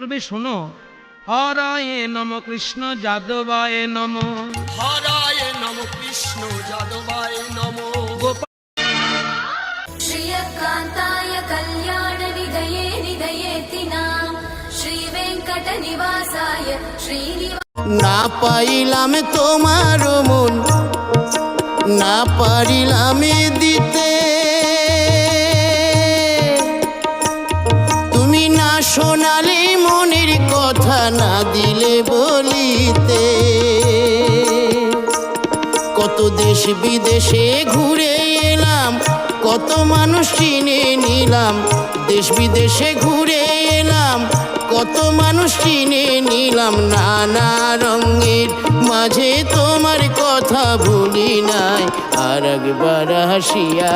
করবে শোনো। হরায়ে নম কৃষ্ণ যাদবায় নম, হরায় নম কৃষ্ণ যাদবায় নম। श्रियकान्ताय कल्याणनिधये निधयेति नाम श्रीवेङ्कटनिवासाय না পাইলাম তোমার মন, না পারিলাম দিতে, তুমি না শোনালে মনের কথা, না দিলে বলিতে। কত দেশ বিদেশে ঘুরে এলাম, কত মানুষ চিনে নিলাম, দেশ বিদেশে ঘুরে এলাম, কত মানুষ চিনে নিলাম। নানা রঙের মাঝে তোমার কথা ভুলি নাই, আর একবার হাসিয়া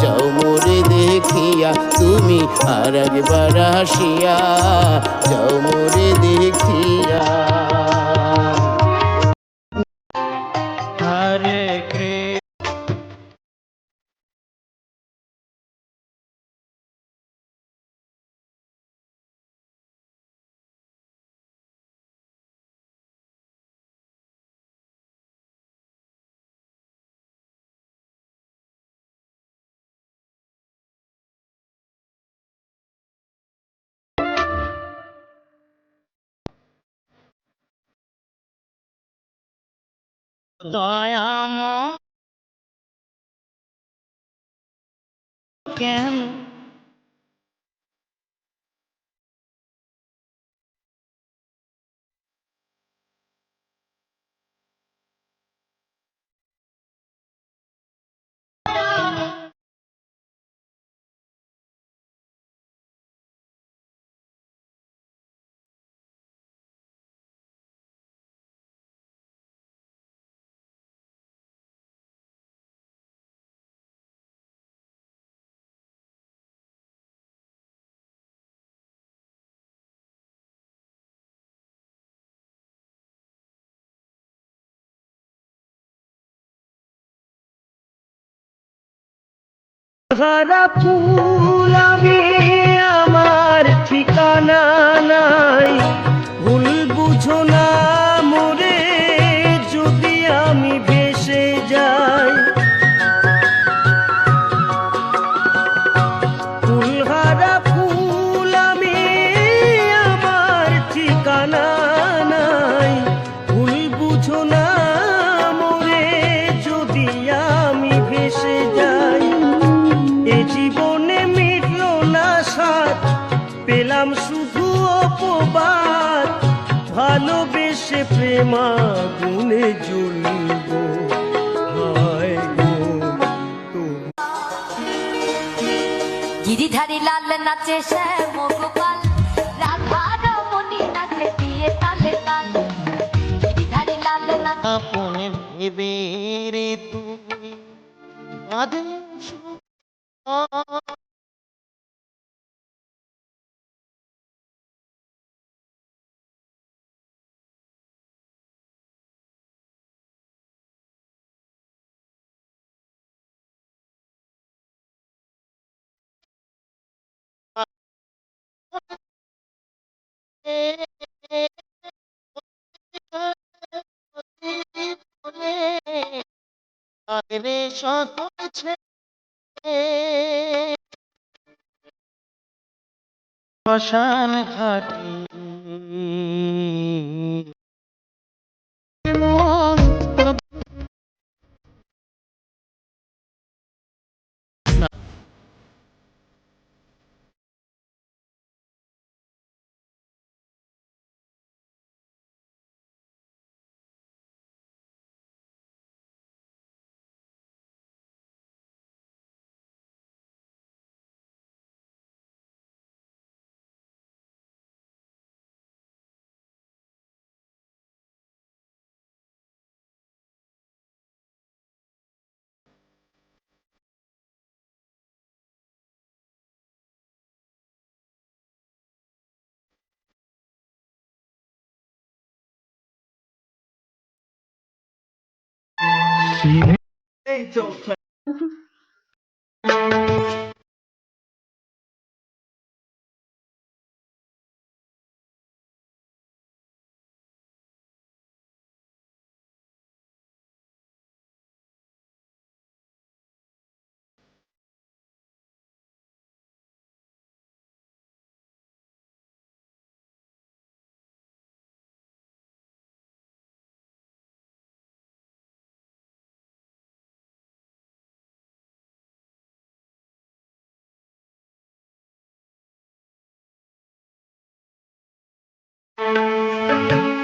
যাও মোরে দেখিয়া, তুমি আর একবার হাসিয়া যাও মোরে দেখিয়া। হরে কৃষ্ণ। দয়াময় কেন হারা ফুল আমি, আমার ঠিকানা নাই, ভুল বুঝো না মোরে যদি আমি ভেসে যাই। ফুলহারা ফুল আমি, আমার ঠিকানা নাই, ভুল বুঝো না মোরে যদি আমি ভেসে যাই। এ জীবনে মিটল না সাথ, পেলাম শুধু অপবাদ, ভালোবেসে প্রেমাগুনে জ্বলব। হায় গো গিরিধারী লাল নাচে শ্যাম গোপাল, রাধার মনি নাচে দিয়ে তালে তাল। গিরিধারী লাল নাচে আপনে ভেবে রে তুমি আদেশ রে সকল ছেড়ে শ্মশান ঘাটি এই তো রে